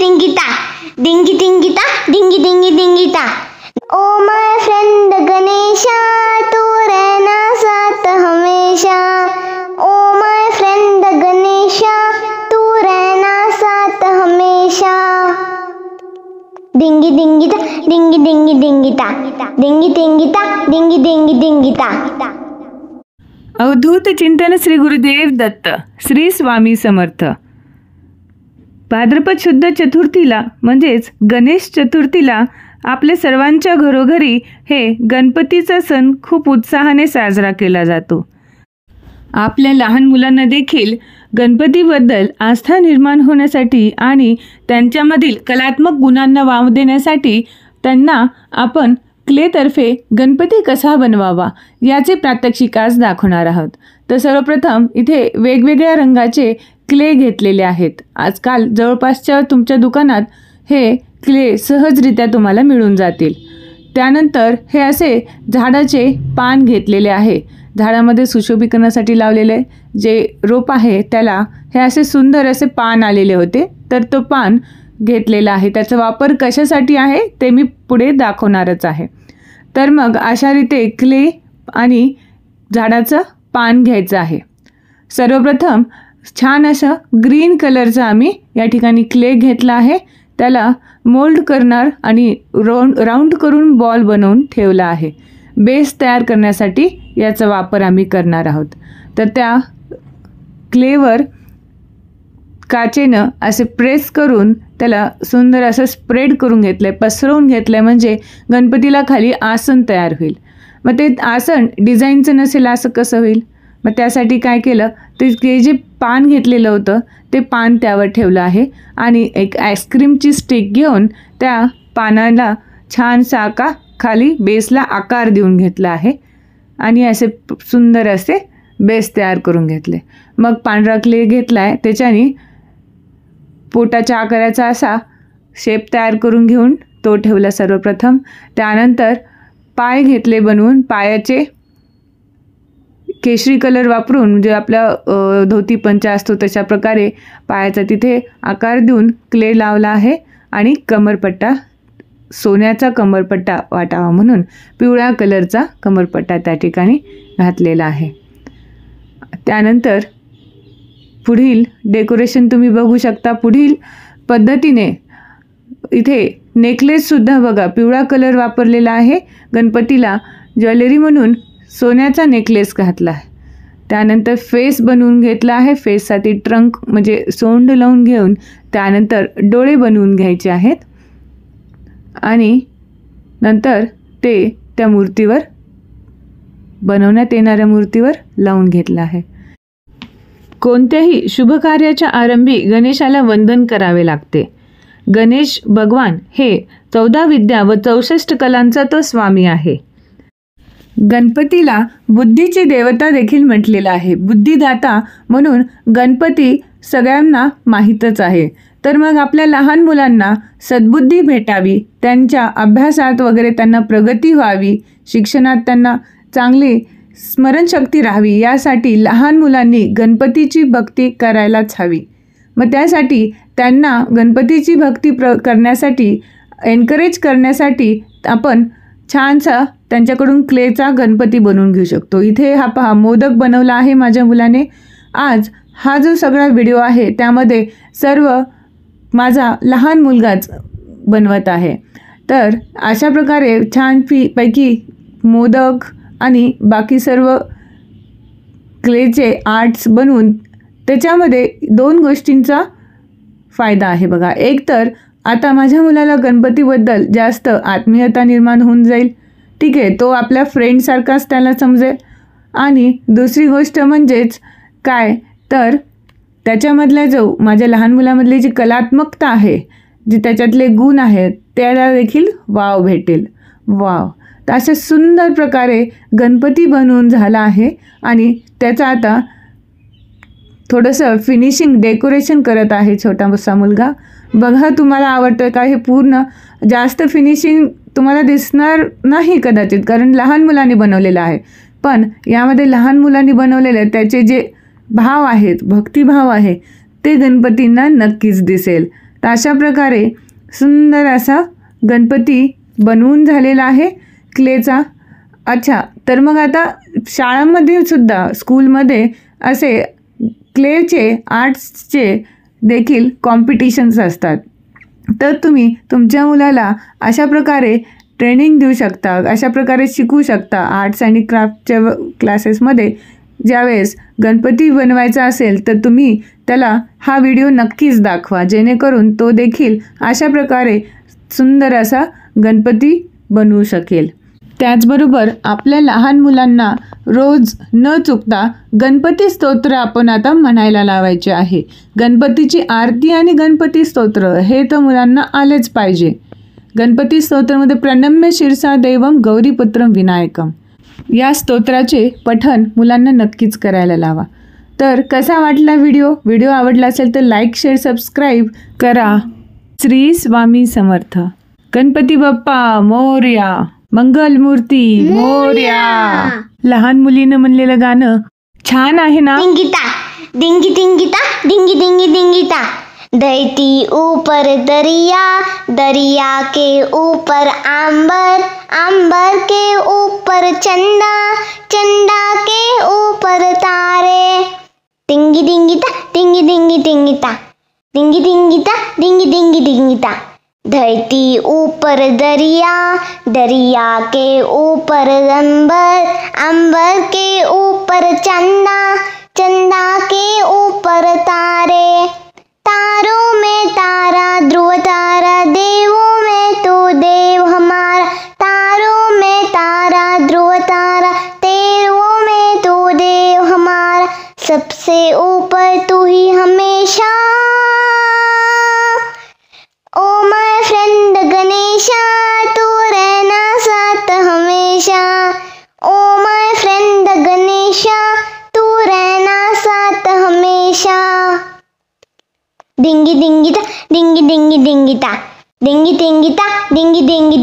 टिंगिता, डिंगी टिंगिता, डिंगी डिंगी डिंगिता। ओ माय फ्रेंड गणेशा, तू रहना साथ हमेशा। ओ माय फ्रेंड गणेशा, तू रहना साथ हमेशा। डिंगी डिंगिता, डिंगी डिंगी डिंगिता, डिंगी टिंगिता, डिंगी डिंगी डिंगिता। अवधूत चिंतन श्री गुरुदेव दत्त, श्री स्वामी समर्थ। भाद्रपद शुद्ध चतुर्थीला म्हणजेच गणेश चतुर्थीला आपल्या सर्वांच्या घरोघरी हे गणपतीचा सण खूप उत्साहाने साजरा केला जातो। आपल्या लहान मुलांना देखील गणपतीबद्दल आस्था निर्माण होण्यासाठी आणि त्यांच्यामधील कलात्मक गुणांना वाव देण्यासाठी त्यांना आपण क्लेतर्फे गणपती कसा बनवावा याचे प्रात्यक्षिक आज दाखवणार आहोत। तर सर्वप्रथम इथे वेगवेगळ्या रंगाचे क्ले घेतलेले आहेत। आजकाल जवळपासच्या तुमच्या दुकानात हे क्ले सहजरित्या तुम्हाला मिळून जातील। त्यानंतर हे असे झाडाचे पान घेतलेले आहे। झाडामध्ये सुशोभीकरणासाठी लावलेले जे रोप आहे त्याला हे असे सुंदर असे पान आलेले होते, तर तो पान घेतलेला आहे। त्याचा वापर कशासाठी आहे ते मी पुढे दाखवणारच आहे। तर मग अशा रीते क्ले आणि झाडाचं पान घ्यायचं आहे। सर्वप्रथम छान असं ग्रीन कलरचा आम्ही या ठिकाणी क्ले घेतला आहे। त्याला मोल्ड करणार आणि राऊंड करून बॉल बनवून ठेवला आहे। बेस तयार करण्यासाठी याचा वापर आम्ही करणार आहोत। तर त्या क्लेवर काचेनं असे प्रेस करून त्याला सुंदर असं स्प्रेड करून घेतलं आहे, पसरवून घेतलं आहे, म्हणजे गणपतीला खाली आसन तयार होईल। मग ते आसन डिझाईनचं नसेल असं कसं होईल? मग त्यासाठी काय केलं, ते जे पान घेतलेलं होतं ते पान त्यावर ठेवलं आहे आणि एक आईस्क्रीमची स्टिक घेऊन त्या पानाला छानसा खाली बेसला आकार देऊन घेतला आहे आणि असे सुंदर असे बेस तयार करून घेतले। मग पांढरा क्ले घेतला आहे, त्याच्याने पोटाच्या आकाराचा असा शेप तयार करून घेऊन तो ठेवला सर्वप्रथम। त्यानंतर पाय घेतले बनवून, पायाचे केशरी कलर वापरून, म्हणजे आपला धोती पंचा असतो तशा प्रकारे पायाचा तिथे आकार देऊन क्ले लावला आहे आणि कमरपट्टा, सोन्याचा कमरपट्टा वाटावा म्हणून पिवळ्या कलरचा कमरपट्टा त्या ठिकाणी घातलेला आहे। त्यानंतर पुढील डेकोरेशन तुम्ही बघू शकता। पुढील पद्धतीने इथे नेकलेससुद्धा बघा, पिवळा कलर वापरलेला आहे। गणपतीला ज्वेलरी म्हणून सोन्याचा नेकलेस घातला आहे। त्यानंतर फेस बनवून घेतला आहे। फेससाठी ट्रंक म्हणजे सोंड लावून घेऊन त्यानंतर डोळे बनवून घ्यायचे आहेत आणि नंतर ते त्या मूर्तीवर, बनवण्यात येणाऱ्या मूर्तीवर लावून घेतलं आहे। कोणत्याही शुभ कार्याच्या आरंभी गणेशाला वंदन करावे लागते। गणेश भगवान हे 14 विद्या व 64 कलांचा तो स्वामी आहे। गणपतीला बुद्धीची देवता देखील म्हटलेलं आहे। बुद्धिदाता म्हणून गणपती सगळ्यांना माहीतच आहे। तर मग आपल्या लहान मुलांना सद्बुद्धी भेटावी, त्यांच्या अभ्यासात वगैरे त्यांना प्रगती व्हावी, शिक्षणात त्यांना चांगली स्मरणशक्ती राहावी, यासाठी लहान मुलांनी गणपतीची भक्ती करायलाच हवी। मग त्यासाठी त्यांना गणपतीची भक्ती करण्यासाठी एनकरेज करण्यासाठी आपण छानसा त्यांच्याकडून क्लेचा गणपती बनवून घेऊ शकतो। इथे हा पहा, मोदक बनवला आहे माझ्या मुलाने। आज हा जो सगळा व्हिडिओ आहे त्यामध्ये सर्व माझा लहान मुलगाच बनवत आहे। तर अशा प्रकारे छान पैकी मोदक आणि बाकी सर्व क्लेचे आर्ट्स बनवून त्याच्यामध्ये 2 गोष्टींचा फायदा आहे बघा। एक तर आता माझ्या मुलाला गणपतीबद्दल जास्त आत्मीयता निर्माण होऊन जाईल, ठीक आहे, तो आपल्या फ्रेंडसारखाच त्याला समजेल। आणि दुसरी गोष्ट म्हणजेच काय, तर त्याच्यामधला जो माझ्या लहान मुलामधली जी कलात्मकता आहे, जी त्याच्यातले गुण आहेत, त्याला देखील वाव भेटेल। वाव, तर अशा सुंदर प्रकारे गणपती बनवून झाला आहे आणि त्याचा आता थोडंसं फिनिशिंग डेकोरेशन करत आहे छोटासा मुलगा। बघा तुम्हाला आवडतं का? हे पूर्ण जास्त फिनिशिंग तुम्हाला दिसणार नाही कदाचित, कारण लहान मुलांनी बनवलेलं आहे, पण यामध्ये लहान मुलांनी बनवलेले त्याचे जे भाव आहेत, भक्तिभाव आहे, ते गणपतींना नक्कीच दिसेल। तर अशा प्रकारे सुंदर असा गणपती बनवून झालेला आहे क्लेचा. अच्छा, तर मग आता शाळांमध्ये सुद्धा स्कूलमध्ये असे क्लेचे आर्ट्सचे देखील कॉम्पिटिशन्स असतात. तर तुम्ही तुमच्या मुलाला अशा प्रकारे ट्रेनिंग देऊ शकता, अशा प्रकारे शिकवू शकता आर्ट्स आणि क्राफ्टच्या क्लासेसमध्ये. ज्यावेळेस गणपती बनवायचा असेल तर तुम्ही त्याला हा व्हिडिओ नक्कीच दाखवा, जेणेकरून तो देखील अशा प्रकारे सुंदर असा गणपती बनवू शकेल. त्याचबरोबर आपल्या लहान मुलांना रोज न चुकता गणपती स्तोत्र आपण आता म्हणायला लावायचे आहे. गणपतीची आरती आणि गणपती स्तोत्र हे तर मुलांना आलेच पाहिजे. गणपती स्तोत्रामध्ये प्रणम्य शिरसा देवम गौरीपुत्रम विनायकम या स्तोत्राचे पठण मुलांना नक्कीच करायला लावा. तर कसा वाटला व्हिडिओ आवडला असेल तर लाईक, शेअर, सबस्क्राईब करा. श्री स्वामी समर्थ. गणपती बाप्पा मोरया. मंगलमूर्ती मोरया. लहान मुलीनं म्हणलेलं गाणं छान आहे ना. डिंगिता डिंगी डिंगिता डिंगी डिंगी डिंगिता. धरती ऊपर दरिया, दरिया के ऊपर आंबर, आंबर के ऊपर चंदा, चंदा के ऊपर तारे. डिंगी डिंगिता डिंगी डिंगी डिंगिता, डिंगी डिंगिता डिंगी डिंगी डिंगिता. धरती ऊपर दरिया, दरिया के ऊपर अंबर, अंबर के ऊपर चंदा, चंदा के ऊपर तारे. तारों में तारा ध्रुव तारा, देवों में तो देव हमारा. तारों में तारा ध्रुव तारा, देवों में तो देव हमारा. सबसे ऊपर तू ही हमेशा. ओ माय फ्रेंड गणेशा, तू रहना साथ हमेशा. ओ माय फ्रेंड गणेशा, तू रहना साथ हमेशा. डिंगी डिंगिता डिंगी डिंगी डिंगिता, डिंगी डिंगिता डिंगी डिंगी.